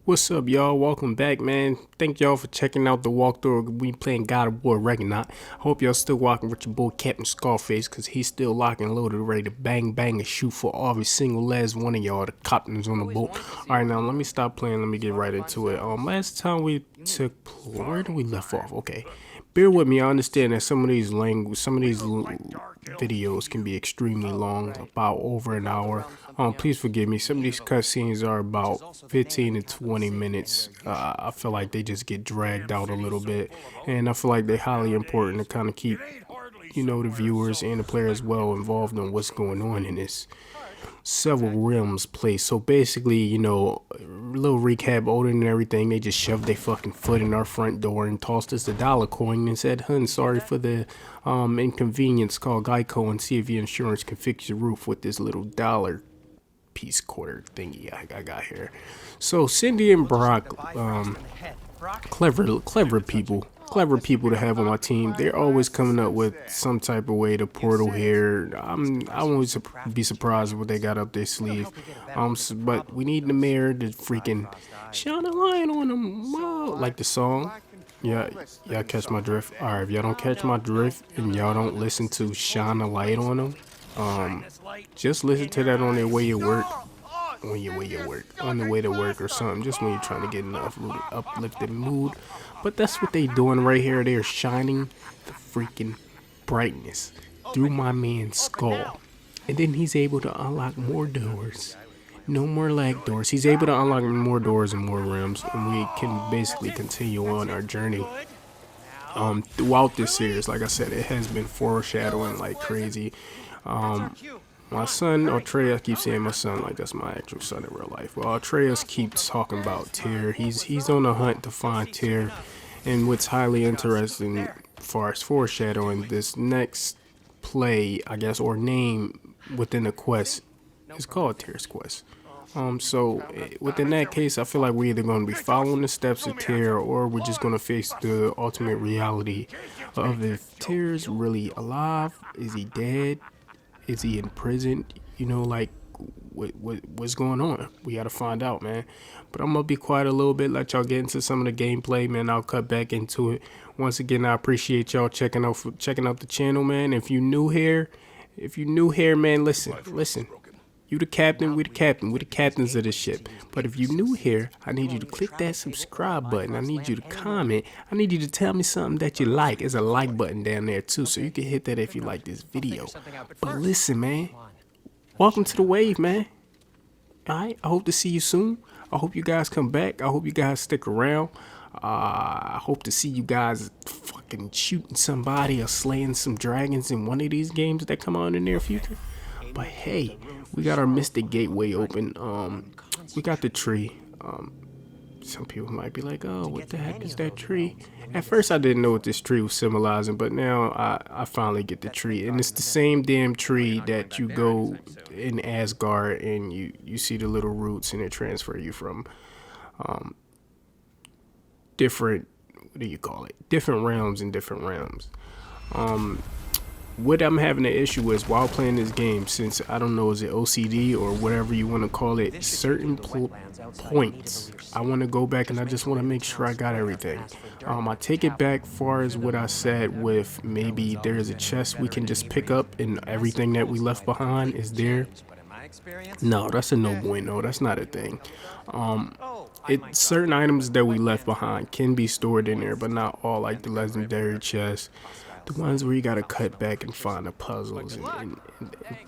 What's up, y'all? Welcome back, man. Thank y'all for checking out the walkthrough. We playing God of War Ragnarok. Hope y'all still walking with your boy Captain Scarface, because he's still locked and loaded, ready to bang and shoot for every single last one of y'all, the captains on the boat. Alright, now let me stop playing. Let me get right into it. Last time we took, where did we left off? Okay. Bear with me. I understand that some of these videos can be extremely long, about over an hour. Please forgive me. Some of these cutscenes are about 15 to 20 minutes. I feel like they just get dragged out a little bit, and I feel like they're highly important to kind of keep, the viewers and the players well involved in what's going on in this several realms place. So basically, a little recap, Odin and everything, they just shoved their fucking foot in our front door and tossed us a dollar coin and said, "Hun, sorry for the inconvenience, call Geico and see if your insurance can fix your roof with this little dollar piece quarter thingy I got here." So Cindy and Brock, clever people to have on my team. They're always coming up with some type of way to portal here. I won't be surprised what they got up their sleeve. But we need the mayor to freaking shine a light on them. Whoa. Like the song. Yeah, y'all catch my drift. Alright, if y'all don't catch my drift and y'all don't listen to Shine a Light on them, just listen to that on their way to work. On the way to work or something, just when you're trying to get an uplifted mood. But that's what they doing right here. They're shining the freaking brightness through my man's skull, and then he's able to unlock more doors. No more lag doors. He's able to unlock more doors and more rooms, and we can basically continue on our journey throughout this series. Like I said, it has been foreshadowing like crazy. My son, Atreus, keeps saying my son like that's my actual son in real life. Well, Atreus keeps talking about Tyr. He's on a hunt to find Tyr. And what's highly interesting as far as foreshadowing, this next play, I guess, or name within the quest is called Tyr's Quest. So within that case, I feel like we're either going to be following the steps of Tyr, or we're just going to face the ultimate reality of if Tyr's really alive, is he dead? Is he in prison? What's going on? We gotta find out, man. But I'm gonna be quiet a little bit, let y'all get into some of the gameplay, man. I'll cut back into it. Once again, I appreciate y'all checking out the channel, man. If you new here, man, listen. You the captain, we the captains of this ship. But if you new here, I need you to click that subscribe button. I need you to comment. I need you to tell me something that you like. There's a like button down there too, so you can hit that if you like this video. But listen, man, welcome to the wave, man. Alright, I hope to see you soon. I hope you guys come back. I hope you guys stick around. I hope to see you guys fucking shooting somebody or slaying some dragons in one of these games that come out in the near future. But hey, we got our Mystic Gateway open. We got the tree. Some people might be like, "Oh, what the heck is that tree?" At first, I didn't know what this tree was symbolizing, but now I finally get the tree, and it's the same damn tree that you go in Asgard and you see the little roots, and it transfer you from different, what do you call it? Different realms and different realms. What I'm having an issue with while playing this game, since I don't know, is it OCD or whatever you want to call it, certain points I want to go back and I just want to make sure I got everything. I take it back far as what I said with maybe there is a chest we can just pick up and everything that we left behind is there. No, that's a no bueno. That's not a thing. Certain items that we left behind can be stored in there, but not all, like the legendary chest. The ones where you gotta cut back and find the puzzles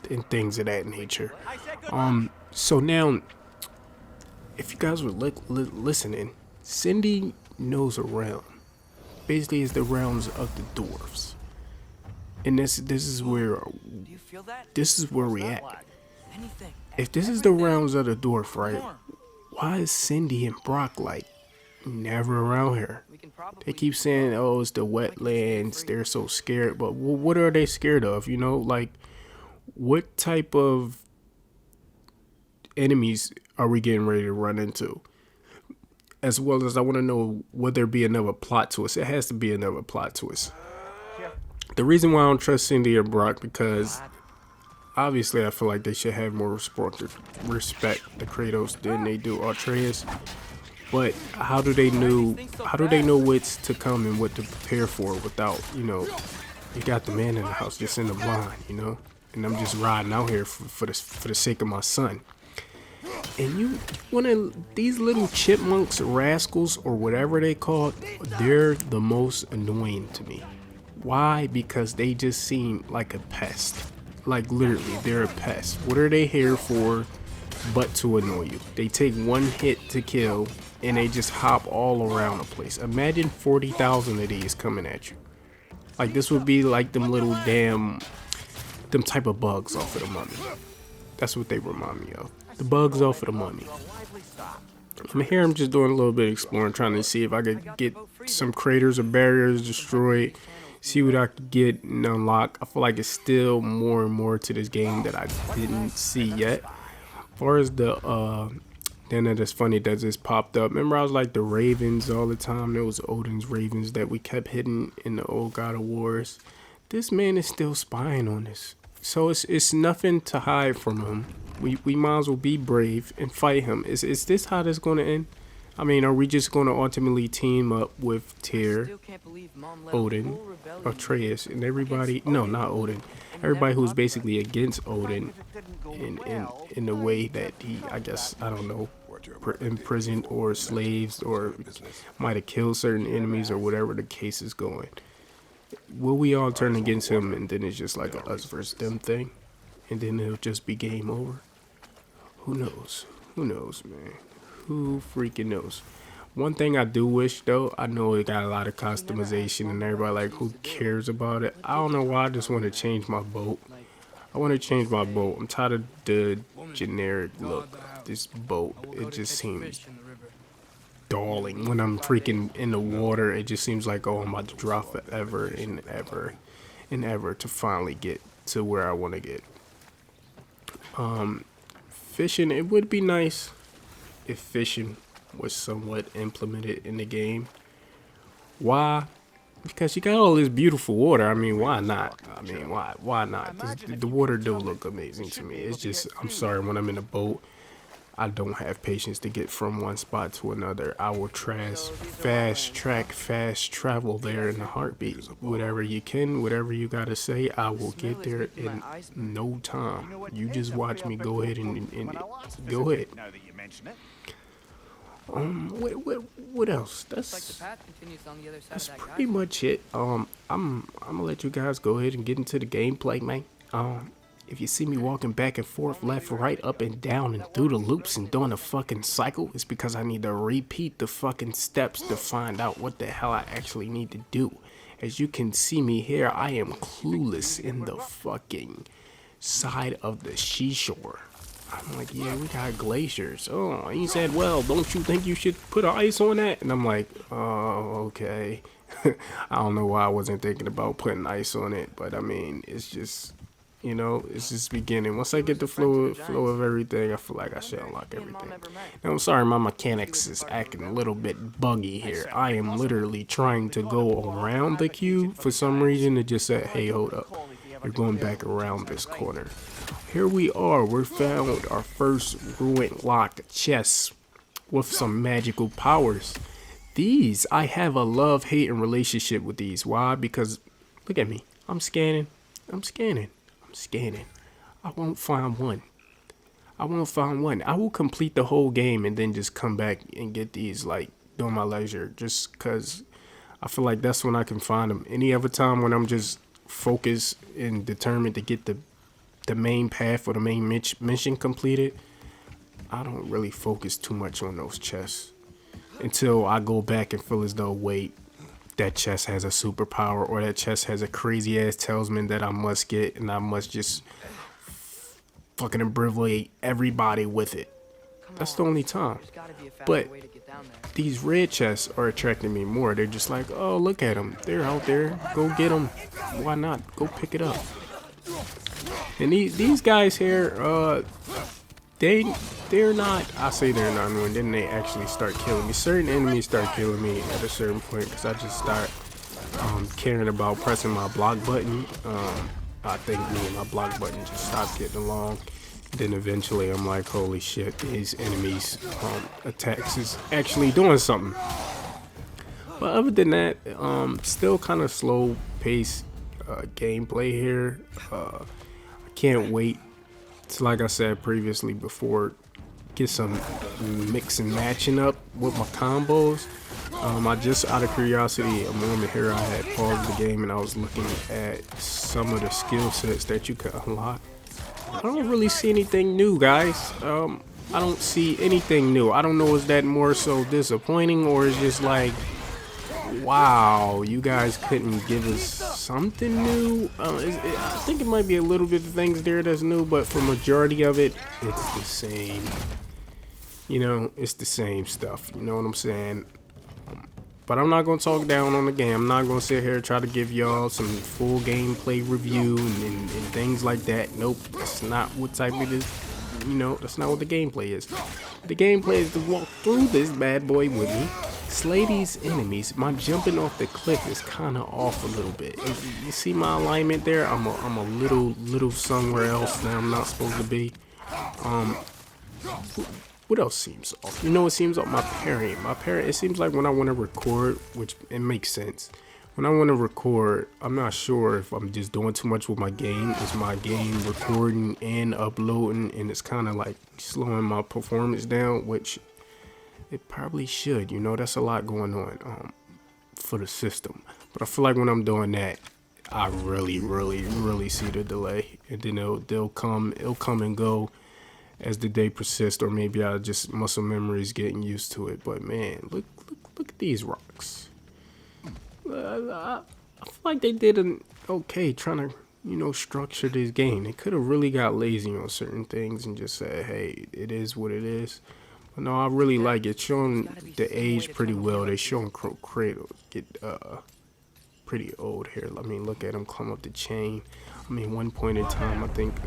and things of that nature. So now, if you guys were listening, Cindy knows a realm. Basically, it's the realms of the dwarfs, and this is where we at. If this is the realms of the dwarf, right? Why is Cindy and Brock like never around here? They keep saying, "Oh, it's the wetlands." They're so scared, but what are they scared of? Like, what type of enemies are we getting ready to run into? As well as I want to know, would there be another plot twist? It has to be another plot twist. The reason why I don't trust Cindy or Brock, because obviously I feel like they should have more respect to Kratos than they do Atreus. But how do they know? How do they know what's to come and what to prepare for without, you know? You got the man in the house just in the blind, you know, and I'm just riding out here for the sake of my son. And you, one of these little chipmunks, rascals, or whatever they call, they're the most annoying to me. Why? Because they just seem like a pest. Like literally, they're a pest. What are they here for but to annoy you? They take one hit to kill and they just hop all around the place. Imagine 40,000 of these coming at you. Like this would be like them little damn, them type of bugs off of the Mummy. That's what they remind me of. The bugs off of the Mummy. From here, I'm just doing a little bit of exploring, trying to see if I could get some craters or barriers destroyed. See what I could get and unlock. I feel like it's still more and more to this game that I didn't see yet. As far as the then it's funny that just popped up. Remember, I was like the ravens all the time. There was Odin's ravens that we kept hitting in the old God of Wars. This man is still spying on us, so it's nothing to hide from him. We might as well be brave and fight him. Is this how this gonna end? I mean, are we just gonna ultimately team up with Tyr, Odin, Atreus, and everybody? No, not Odin. Everybody who's basically against Odin in the way that he, I guess, I don't know, imprisoned or slaves or might have killed certain enemies or whatever the case is going. Will we all turn against him and then it's just like a us versus them thing? And then it'll just be game over? Who knows? Who knows, man? Who freaking knows? One thing I do wish though, I know it got a lot of customization and everybody like, who cares about it? I don't know why, I just want to change my boat. I want to change my boat. I'm tired of the generic look of this boat. It just seems darling when I'm freaking in the water. It just seems like, oh, I'm about to drop forever and ever and ever to finally get to where I want to get. Fishing, it would be nice if fishing was somewhat implemented in the game. Why? Because you got all this beautiful water. I mean, why not? I mean, why not? The water do look amazing to me. It's just, I'm sorry, when I'm in a boat, I don't have patience to get from one spot to another. I will fast travel there in a heartbeat. Whatever you can, whatever you gotta say, I will get there in no time. You just watch me go ahead and go ahead. What else? That's pretty much it. I'm gonna let you guys go ahead and get into the gameplay, man. If you see me walking back and forth, left, right, up and down and through the loops and doing a fucking cycle, it's because I need to repeat the fucking steps to find out what the hell I actually need to do. As you can see me here, I am clueless in the fucking side of the seashore. I'm like, yeah, we got glaciers. Oh, he said, well, don't you think you should put ice on that? And I'm like, oh, okay. I don't know why I wasn't thinking about putting ice on it, but I mean, it's just, you know, it's just beginning. Once I get the flow of everything, I feel like I should unlock everything. Now, I'm sorry, my mechanics is acting a little bit buggy here. I am literally trying to go around the cube. For some reason, it just said, hey, hold up. You're going back around this corner. Here we are. We found our first ruined lock chest with some magical powers. These, I have a love-hate relationship with these. Why? Because, look at me. I'm scanning. I won't find one. I will complete the whole game and then just come back and get these, like, during my leisure. Just because I feel like that's when I can find them. Any other time when I'm just focused and determined to get the main path or the main mission completed, I don't really focus too much on those chests until I go back and feel as though, wait, that chest has a superpower or that chest has a crazy ass talisman that I must get, and I must just fucking abbreviate everybody with it. That's the only time. But these red chests are attracting me more. They're just like, oh, look at them. They're out there. Go get them. Why not? Go pick it up. And these guys here, they're not, I say they're not annoying, then they actually start killing me. Certain enemies start killing me at a certain point because I just start caring about pressing my block button. I think me and my block button just stopped getting along. Then eventually I'm like, holy shit, these enemies attacks is actually doing something. But other than that, still kind of slow pace gameplay here. I can't wait to, like I said previously before, get some mix and matching up with my combos. I just, out of curiosity, a moment here, I had paused the game and I was looking at some of the skill sets that you could unlock. I don't really see anything new, guys. I don't see anything new. I don't know, is that more so disappointing, or is just like, wow, you guys couldn't give us something new? I think it might be a little bit of things there that's new, but for majority of it, it's the same. You know, it's the same stuff. You know what I'm saying? But I'm not going to talk down on the game. I'm not going to sit here and try to give y'all some full gameplay review and things like that. Nope, that's not what type it is. You know, that's not what the gameplay is. The gameplay is to walk through this bad boy with me, slay these enemies. My jumping off the cliff is kind of off a little bit. You see my alignment there? I'm a little somewhere else that I'm not supposed to be. What else seems off? You know, it seems off my parrying. It seems like when I want to record, which it makes sense. When I want to record, I'm not sure if I'm just doing too much with my game. Is my game recording and uploading, and it's kind of like slowing my performance down, which it probably should. You know, that's a lot going on for the system. But I feel like when I'm doing that, I really see the delay, and then it'll come and go as the day persists, or maybe I just muscle memory is getting used to it. But man, look at these rocks. I feel like they did an okay trying to, you know, structure this game. They could have really got lazy on certain things and just said, hey, it is what it is. But no, I really like it. Showing the age pretty well. They showing Cradle get pretty old here. I mean, look at him climb up the chain. I mean, one point in time, I think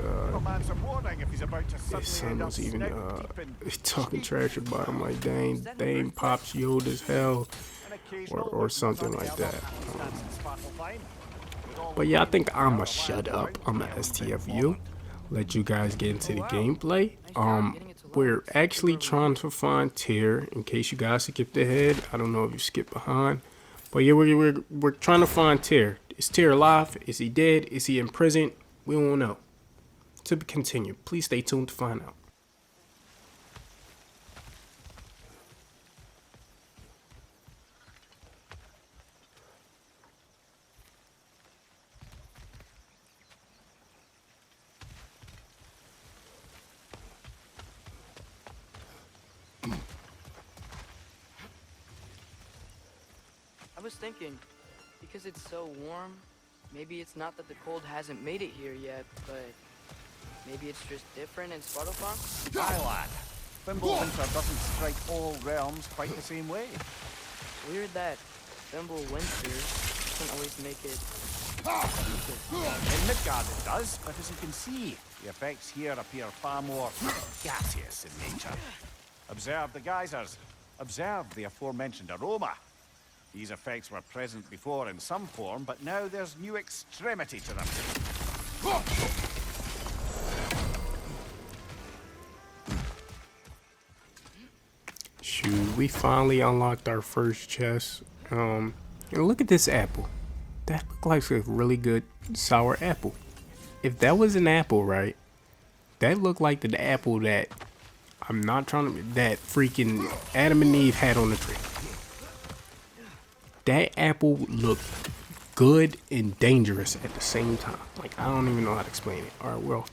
his son was even talking trash about him, like, dang, Pops, you old as hell, or something like that. But yeah, I think I'ma shut up. I'ma STFU. Let you guys get into the gameplay. We're actually trying to find Tyr, in case you guys skipped ahead. I don't know if you skipped behind. But yeah, we're trying to find Tyr. Is Tyr alive? Is he dead? Is he in prison? We won't know. To be continued. Please stay tuned to find out. I was thinking, because it's so warm, maybe it's not that the cold hasn't made it here yet, but maybe it's just different in Svartalfheim? Aye, lad. Thimble winter doesn't strike all realms quite the same way. Weird that Thimble winter doesn't always make it. In Midgard it does, but as you can see, the effects here appear far more gaseous in nature. Observe the geysers. Observe the aforementioned aroma. These effects were present before in some form, but now there's new extremity to them. Shoot, we finally unlocked our first chest. And look at this apple. That looks like a really good sour apple. If that was an apple, right? That looked like the apple that that freaking Adam and Eve had on the tree. That apple looked good and dangerous at the same time. Like, I don't even know how to explain it. All right, well,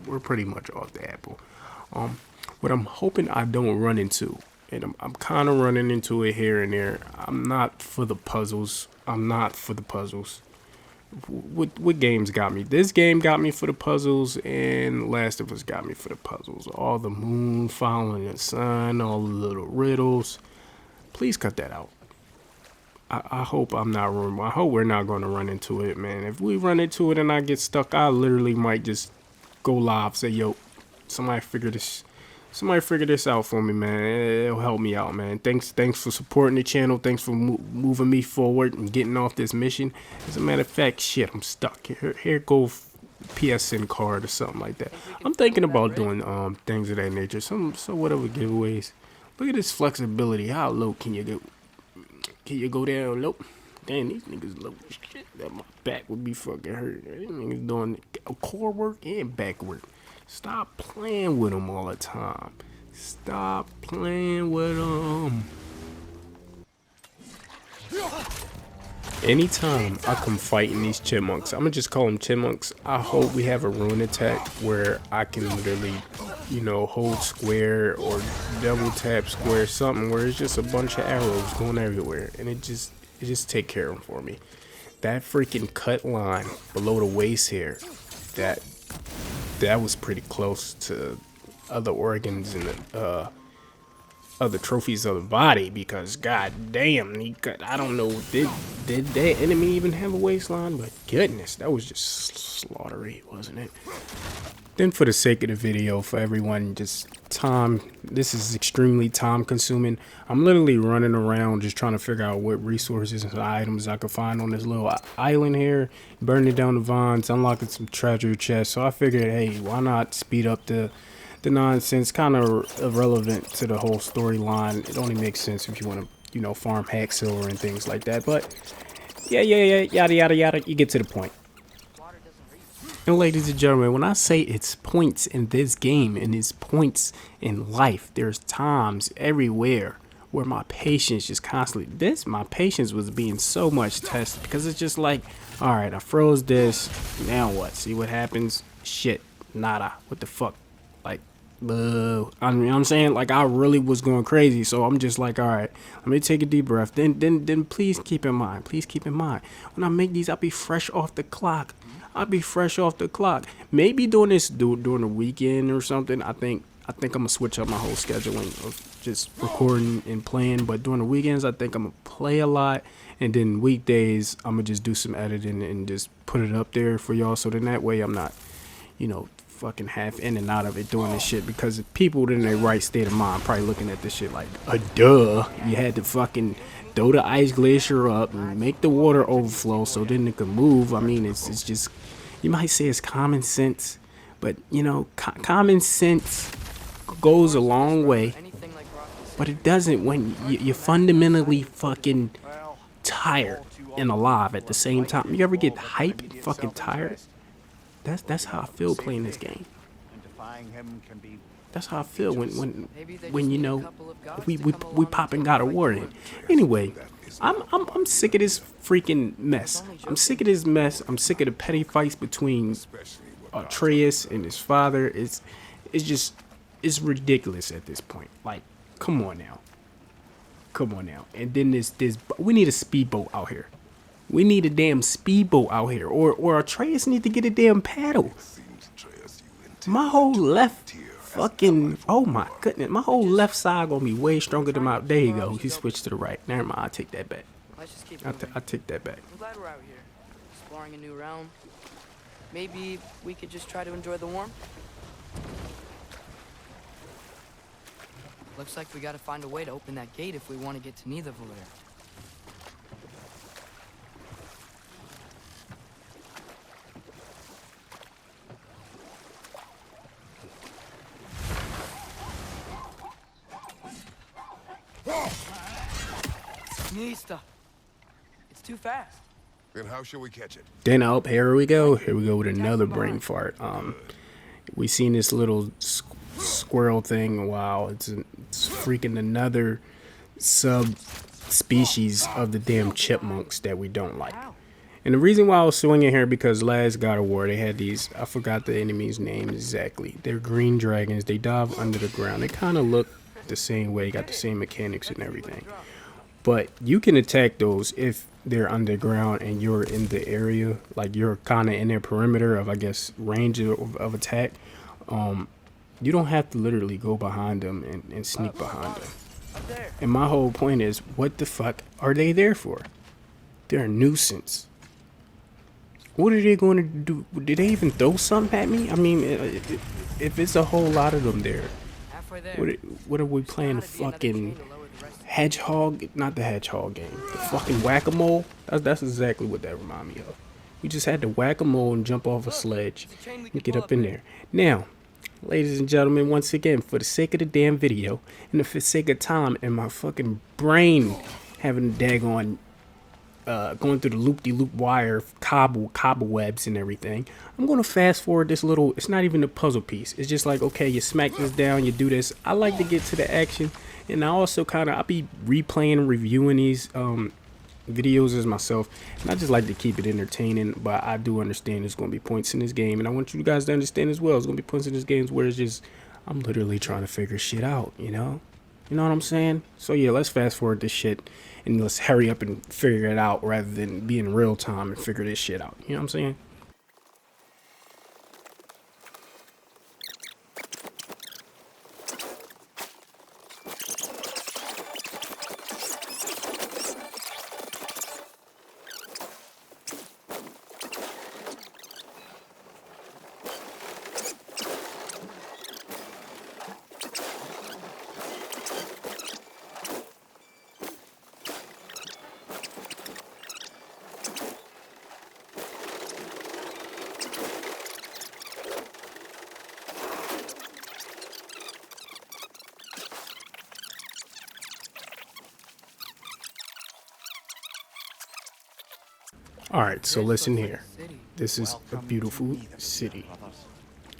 we're pretty much off the apple. What I'm hoping I don't run into, and I'm kind of running into it here and there. I'm not for the puzzles. What games got me? This game got me for the puzzles, and Last of Us got me for the puzzles. All the moon following the sun, all the little riddles. Please cut that out. I hope I'm not wrong. I hope we're not going to run into it, man. If we run into it and I get stuck, I literally might just go live, say, yo, somebody figure this out for me, man. It'll help me out, man. Thanks for supporting the channel. Thanks for moving me forward and getting off this mission. As a matter of fact, shit, I'm stuck. Here go PSN card or something like that. Think we can I'm thinking find that about rig? doing things of that nature. So whatever giveaways. Look at this flexibility. How low can you go? Can you go down low? Damn, these niggas low as shit. That my back would be fucking hurt. These niggas doing core work and back work. Stop playing with them all the time. Stop playing with them. Anytime I come fighting these chipmunks, I'm gonna just call them chipmunks. I hope we have a rune attack where I can literally, you know, hold square or double tap square, something where it's just a bunch of arrows going everywhere, and it just take care of them for me. That freaking cut line below the waist here, that was pretty close to other organs and other trophies of the body, because god damn, I don't know, did that enemy even have a waistline? But goodness, that was just slaughtery, wasn't it? Then for the sake of the video, for everyone, just time, this is extremely time consuming. I'm literally running around just trying to figure out what resources and items I could find on this little island here, burning down the vines, unlocking some treasure chests. So I figured, hey, why not speed up the nonsense? Kind of irrelevant to the whole storyline. It only makes sense if you want to, you know, farm hack silver and things like that. But yeah, yada yada yada, you get to the point. And ladies and gentlemen, when I say it's points in this game and it's points in life, there's times everywhere where my patience just constantly, my patience was being so much tested, because it's just like, all right, I froze this, now what? See what happens? Shit, nada, what the fuck? Like, boo. I mean, I'm saying, like, I really was going crazy, so I'm just like, all right, let me take a deep breath. Then please keep in mind, when I make these, I'll be fresh off the clock. Maybe doing this during the weekend or something. I think I'm gonna switch up my whole scheduling of just recording and playing. But during the weekends, I think I'm gonna play a lot, and then weekdays I'm gonna just do some editing and just put it up there for y'all. So then that way I'm not, you know, fucking half in and out of it doing this shit, because people in their right state of mind probably looking at this shit like, duh, you had to fucking throw the ice glacier up and make the water overflow so then it can move. I mean, it's just, you might say it's common sense, but you know, common sense goes a long way, but it doesn't when you're fundamentally fucking tired and alive at the same time. You ever get hype and fucking tired? That's how I feel playing this game. That's how I feel when you know, we popping God of War in. Anyway, I'm sick of this freaking mess. I'm sick of this mess. I'm sick of the petty fights between Atreus and his father. It's ridiculous at this point. Like, come on now. And then this we need a speedboat out here. We need a damn speedboat out here, or Atreus need to get a damn paddle. My whole left fucking, oh my goodness, my whole left side gonna be way stronger than my, there you go, he switched to the right. Never mind, I take that back. Let's just keep I take that back. I'm glad we're out here, exploring a new realm. Maybe we could just try to enjoy the warmth. Looks like we gotta find a way to open that gate if we want to get to Nidavellir. Nista. It's too fast. Then how shall we catch it? Then up, here we go with another brain fart. We seen this little squirrel thing. Wow, it's freaking another subspecies of the damn chipmunks that we don't like. And the reason why I was swinging here, because last God of War they had these, I forgot the enemy's name exactly. They're green dragons. They dive under the ground. They kind of look the same way, got the same mechanics and everything. But you can attack those if they're underground and you're in the area, like you're kind of in their perimeter of, I guess, range of attack. You don't have to literally go behind them and sneak behind them. And my whole point is, what the fuck are they there for? They're a nuisance. What are they going to do? Did they even throw something at me? I mean, if it's a whole lot of them there, what are we playing? Fucking hedgehog? Not the hedgehog game. The fucking whack-a-mole? That's exactly what that remind me of. We just had to whack-a-mole and jump off a sledge It's a chain we and can get pull up in here. there. Now, ladies and gentlemen, once again, for the sake of the damn video and for the sake of time and my fucking brain having a daggone going through the loop-de-loop wire cobwebs and everything, I'm gonna fast forward this little. It's not even a puzzle piece. It's just like, okay, you smack this down, you do this. I like to get to the action, and I also I'll be replaying and reviewing these videos as myself, and I just like to keep it entertaining. But I do understand there's gonna be points in this game, and I want you guys to understand as well. There's gonna be points in this game where it's just I'm literally trying to figure shit out, you know what I'm saying? So yeah, let's fast forward this shit and let's hurry up and figure it out rather than be in real time and figure this shit out. You know what I'm saying? All right, so listen here. This is a beautiful city,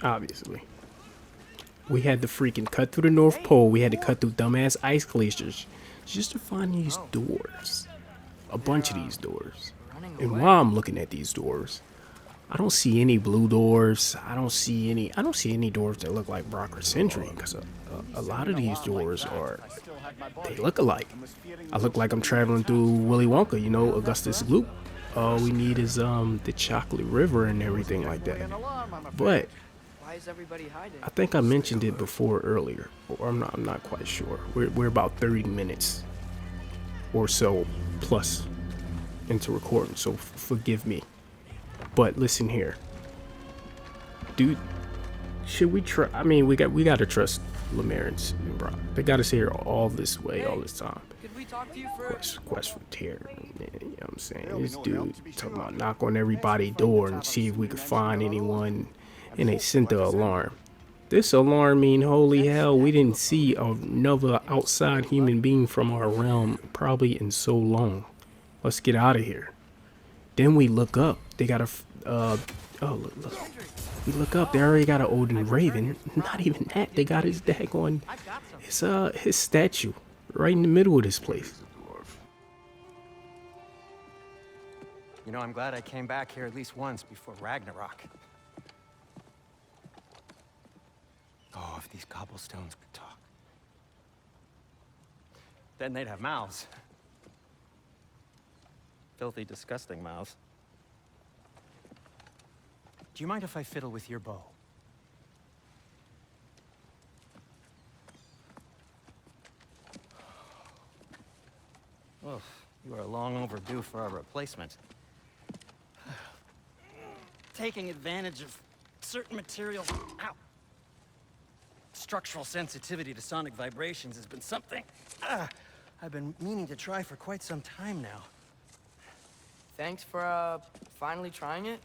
obviously. We had to freaking cut through the North Pole. We had to cut through dumbass ice glaciers just to find these doors. A bunch of these doors. And while I'm looking at these doors, I don't see any blue doors. I don't see any doors that look like Brock or Sentry, because a lot of these doors they look alike. I look like I'm traveling through Willy Wonka, Augustus Gloop. All we need is the chocolate river and everything like that. But Why is everybody hiding? I think I mentioned it before earlier, or I'm not quite sure. We're about 30 minutes or so plus into recording, so forgive me. But listen here, dude. Should we try? I mean, we got to trust Lamarans and Brock. They got us here all this way, all this time. Could we talk to you for? Quest for Terror. You know what I'm saying? This dude talking about knock on everybody's door and see if we could find anyone, and they sent the alarm. This alarm mean holy hell, we didn't see another outside human being from our realm probably in so long. Let's get out of here. Then we look up. They got a look. We look up. They already got an Odin Raven. Not even that. They got his daggone his statue right in the middle of this place. You know, I'm glad I came back here at least once before Ragnarok. Oh, if these cobblestones could talk. Then they'd have mouths. Filthy, disgusting mouths. Do you mind if I fiddle with your bow? Oh, you are long overdue for a replacement. Taking advantage of certain materials. Ow! Structural sensitivity to sonic vibrations has been something I've been meaning to try for quite some time now. Thanks for finally trying it.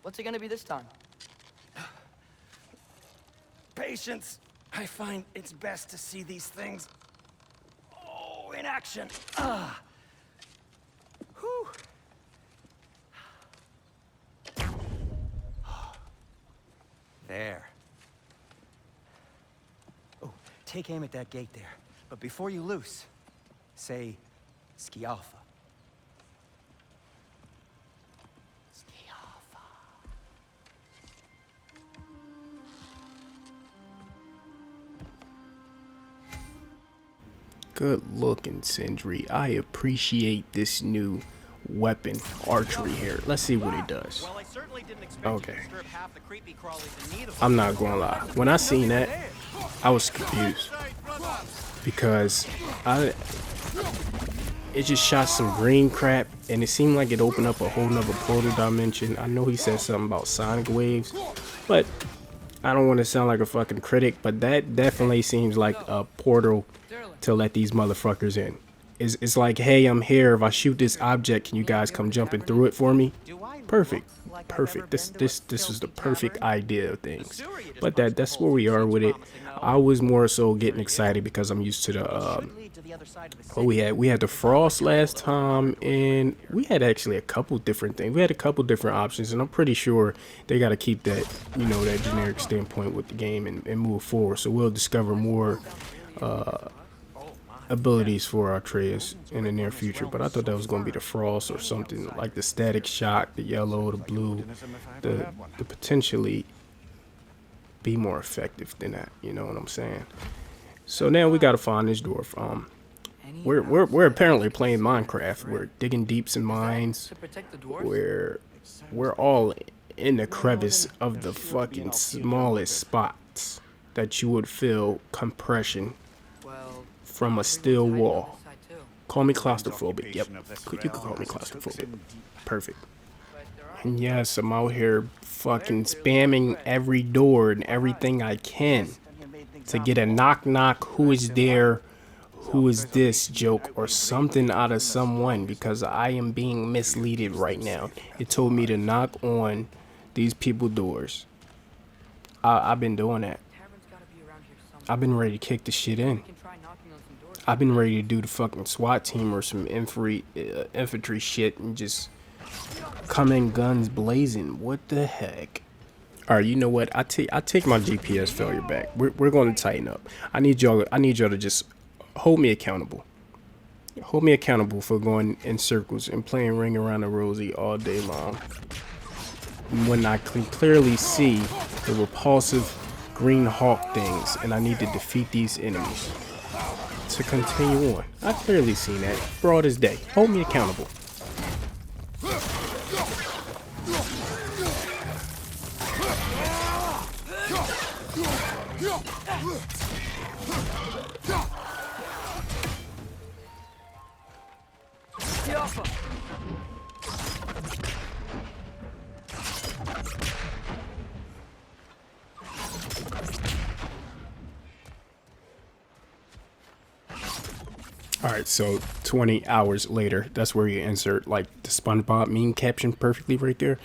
What's it gonna be this time? Patience. I find it's best to see these things, in action. Whew. There. Oh, take aim at that gate there. But before you loose, say, Skialfa. Skialfa. Good looking, Sindri. I appreciate this new weapon, archery here. Let's see what it does. Okay. I'm not gonna lie. When I seen that, I was confused because it just shot some green crap, and it seemed like it opened up a whole nother portal dimension. I know he said something about sonic waves, but I don't want to sound like a fucking critic, but that definitely seems like a portal to let these motherfuckers in. It's like, hey, I'm here. If I shoot this object, can you guys come jumping through it for me? Perfect. Perfect. This was the perfect idea of things. But that's where we are with it. I was more so getting excited because I'm used to the what we had the frost last time, and we had actually a couple different things. We had a couple different options, and I'm pretty sure they got to keep that, you know, that generic standpoint with the game and move forward. So we'll discover more abilities for our Atreus in the near future. But I thought that was going to be the frost or something like the static shock, the yellow, the blue, the potentially be more effective than that. You know what I'm saying? So now we got to find this dwarf. We're apparently playing Minecraft. We're digging deeps in mines. To protect the dwarves? We're all in the crevice of the fucking smallest spots that you would feel compression Well, from a everyone's steel hiding on wall. this side too. Call me claustrophobic. Yep, Occupation of this you could realm call me has claustrophobic. took some Perfect. But there are And yes, I'm out here fucking spamming every door and everything I can to get a knock knock, who is there, who is this joke or something out of someone, because I am being misleaded right now. It told me to knock on these people doors. I've been doing that. tavern's gotta be around here somewhere. I've been ready to kick the shit in. We can try knocking on some doors. I've been ready to do the fucking SWAT team or some infantry shit and just come in guns blazing. What the heck? All right, you know what? I take my GPS failure back. We're going to tighten up. I need y'all to just hold me accountable. Hold me accountable for going in circles and playing Ring Around the Rosie all day long, when I can clearly see the repulsive green hawk things, and I need to defeat these enemies to continue on. I clearly seen that broad as day. Hold me accountable. All right, so 20 hours later, that's where you insert like the SpongeBob meme caption perfectly right there.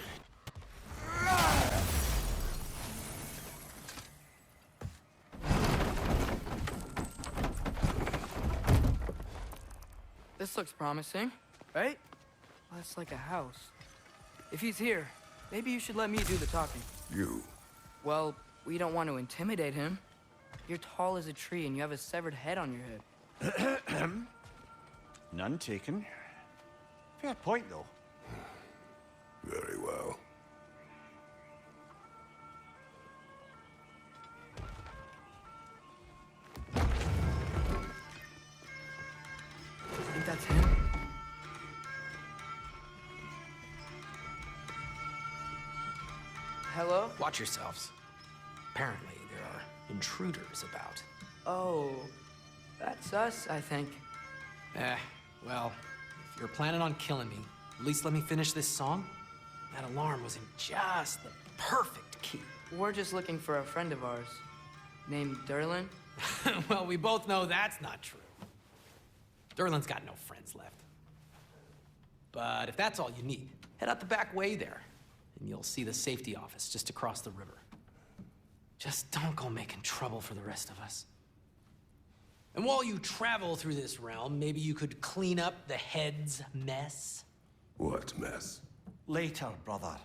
This looks promising, right? Well, it's like a house. If he's here, maybe you should let me do the talking. You. Well, we don't want to intimidate him. You're tall as a tree and you have a severed head on your head. None taken. Fair point, though. Very well. Think that's him? Hello? Watch yourselves. Apparently, there are intruders about. Oh, that's us, I think. Well, if you're planning on killing me, at least let me finish this song. That alarm was in just the perfect key. We're just looking for a friend of ours named Derlin. Well, we both know that's not true. Derlin's got no friends left. But if that's all you need, head out the back way there, and you'll see the safety office just across the river. Just don't go making trouble for the rest of us. And while you travel through this realm, maybe you could clean up the head's mess? What mess? Later, brother.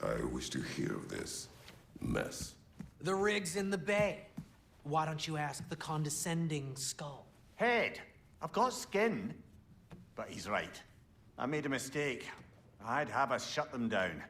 I wish to hear of this mess. The rig's in the bay. Why don't you ask the condescending skull? Head. I've got skin. But he's right. I made a mistake. I'd have us shut them down.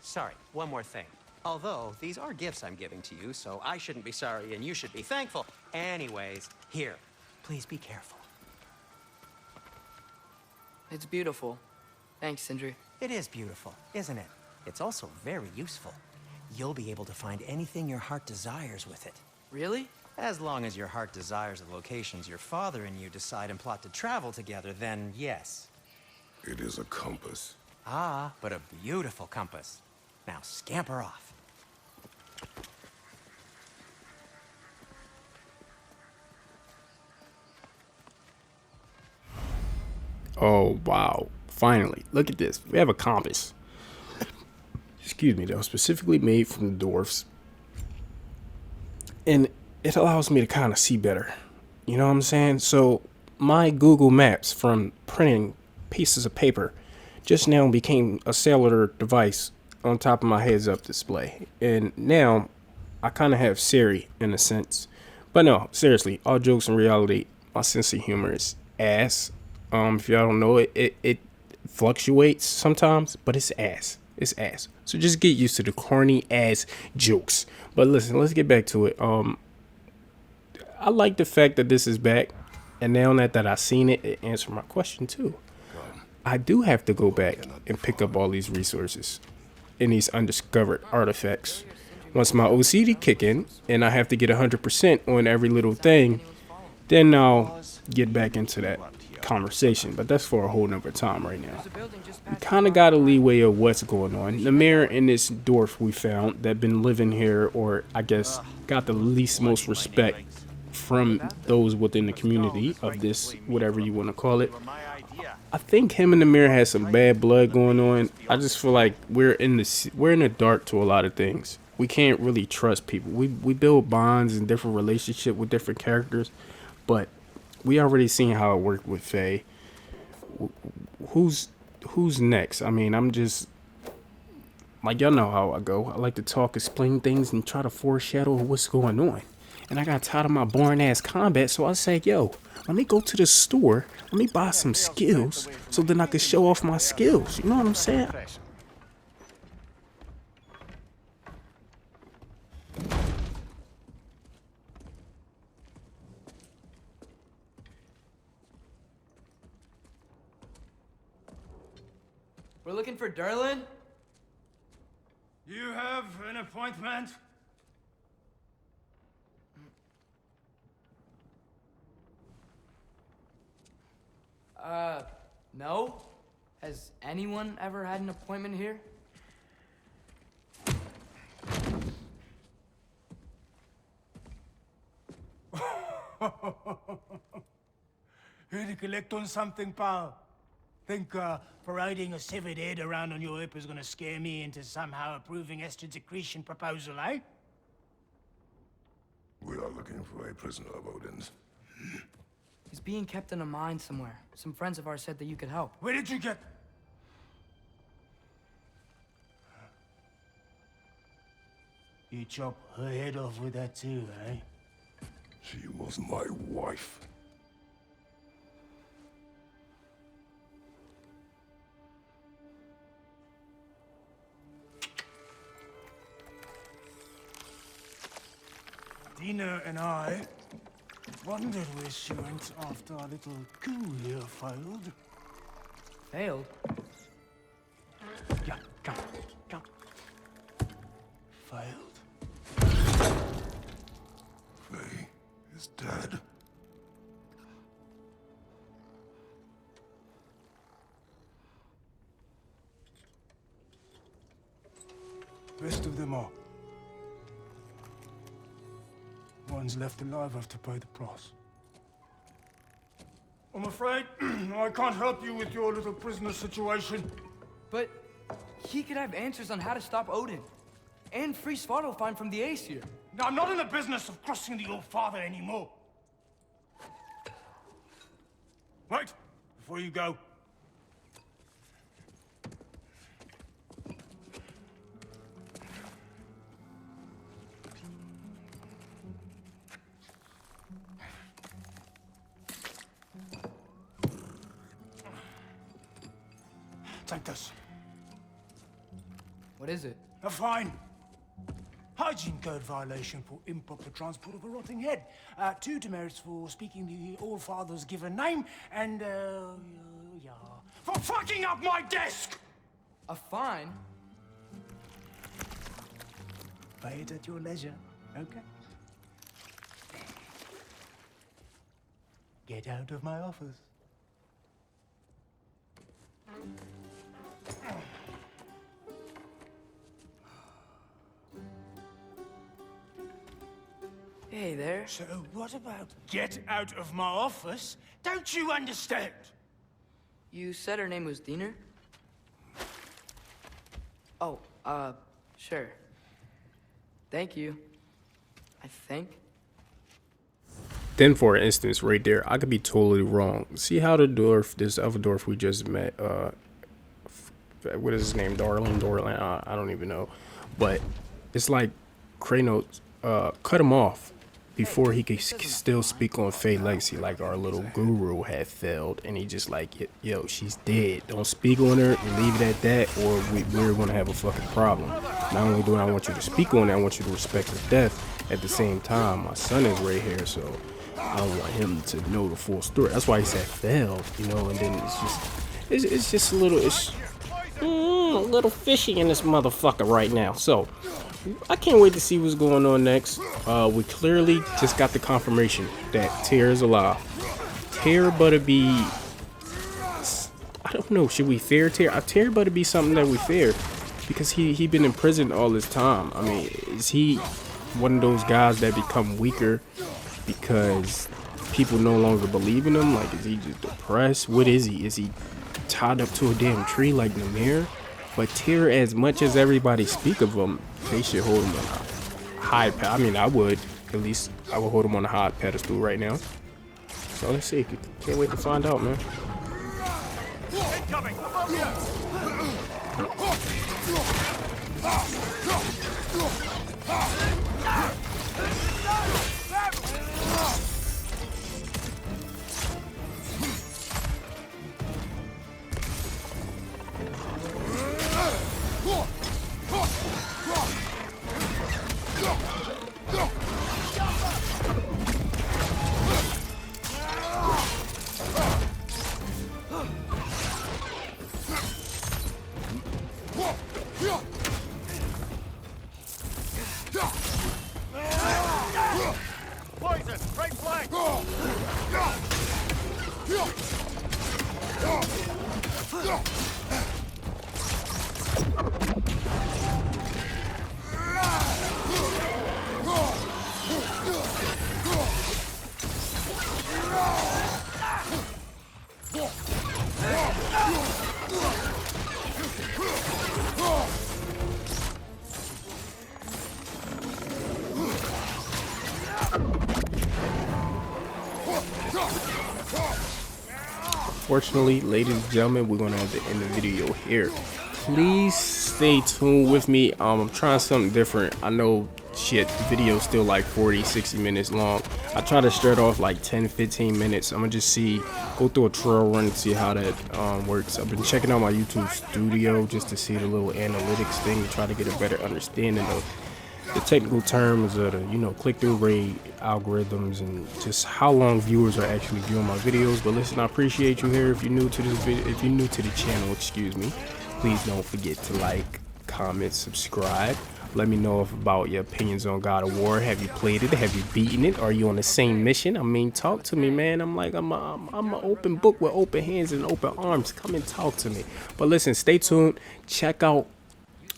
sorry, one more thing. Although, these are gifts I'm giving to you, so I shouldn't be sorry and you should be thankful. Anyways, here, please be careful. It's beautiful. Thanks, Sindri. It is beautiful, isn't it? It's also very useful. You'll be able to find anything your heart desires with it. Really? As long as your heart desires the locations your father and you decide and plot to travel together, then yes. It is a compass. Ah, but a beautiful compass. Now scamper off. Oh, wow. Finally. Look at this. We have a compass. Excuse me, that was specifically made from the Dwarfs. And it allows me to kind of see better. You know what I'm saying? So my Google Maps from printing pieces of paper just now became a cellular device on top of my heads-up display. And now I kind of have Siri in a sense. But no, seriously, all jokes in reality, my sense of humor is ass. If y'all don't know it, it fluctuates sometimes, but it's ass. It's ass. So just get used to the corny ass jokes. But listen, let's get back to it. I like the fact that this is back, and now that I seen it, it answered my question too. I do have to go back and pick up all these resources and these undiscovered artifacts. Once my OCD kick in and I have to get 100% on every little thing, then I'll get back into that conversation. But that's for a whole nother time right now. We kind of got a leeway of what's going on. The mayor and this dwarf we found that been living here, or I guess got the least most respect from those within the community of this, whatever you want to call it. I think him and the mayor has some bad blood going on. I just feel like we're in the dark to a lot of things. We can't really trust people. We build bonds and different relationship with different characters, but we already seen how it worked with Faye. Who's next? I mean, I'm just like, y'all know how I go. I like to talk, explain things, and try to foreshadow what's going on. And I got tired of my boring ass combat, so I said, yo, let me go to the store, let me buy some skills, so then I can show off my skills. You know what I'm saying? We're looking for Durlin? You have an appointment? No? Has anyone ever had an appointment here? Here to collect on something, pal? Think, parading a severed head around on your hip is gonna scare me into somehow approving Esther's accretion proposal, eh? We are looking for a prisoner of Odin's. He's being kept in a mine somewhere. Some friends of ours said that you could help. Where did you get... You chop her head off with that too, eh? She was my wife. Dina and I wondered where she went after our little coup here failed. Failed? Yeah, come. Failed. Faye is dead. Rest of them are. Ones left alive have to pay the price. I'm afraid I can't help you with your little prisoner situation. But he could have answers on how to stop Odin. And free Svartalfheim from the Aesir. Now, I'm not in the business of crossing the old father anymore. Right, before you go. Take this. What is it? A fine. Hygiene code violation for improper transport of a rotting head. 2 demerits for speaking the All-Father's given name, and, yeah, for fucking up my desk! A fine? Pay it at your leisure, okay? Get out of my office. Hey there. So what about get out of my office? Don't you understand? You said her name was Diener? Oh, sure. Thank you. I think. Then for instance, right there, I could be totally wrong. See how the dwarf, this other dwarf we just met, what is his name? Dorlan? I don't even know. But it's like Kranos cut him off before he could still speak on Fate Legacy, like our little guru had failed, and he just like, yo, she's dead. Don't speak on her and leave it at that, or we're gonna have a fucking problem. Not only do I want you to speak on it, I want you to respect her death. At the same time, my son is right here, so I don't want him to know the full story. That's why he said failed, you know. And then it's just a little fishy in this motherfucker right now. So I can't wait to see what's going on next. We clearly just got the confirmation that Tyr is alive. Tyr better be, I don't know, should we fear Tyr? Tyr better be something that we fear, because he been in prison all this time. I mean, is he one of those guys that become weaker because people no longer believe in him? Like, is he just depressed? What is he? Is he tied up to a damn tree like Namir? But Tyr, as much as everybody speak of him, they should hold him on a high I mean, I would. At least I would hold him on a high pedestal right now. So let's see. Can't wait to find out, man. Incoming! Above Poison! Right flank! Unfortunately, ladies and gentlemen, we're gonna have to end the video here. Please stay tuned with me. I'm trying something different. I know shit, the video's still like 40-60 minutes long. I try to start off like 10-15 minutes. I'm gonna just go through a trial run and see how that works. I've been checking out my YouTube studio just to see the little analytics thing to try to get a better understanding of the technical terms of the, you know, click-through rate, algorithms, and just how long viewers are actually viewing my videos. But listen, I appreciate you here. If you're new to this video, if you're new to the channel, excuse me, please don't forget to like, comment, subscribe. Let me know about your opinions on God of War. Have you played it? Have you beaten it? Are you on the same mission? I mean, talk to me, man. I'm an open book with open hands and open arms. Come and talk to me. But listen, stay tuned. Check out.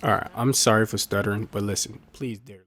All right, I'm sorry for stuttering, but listen, please, dear.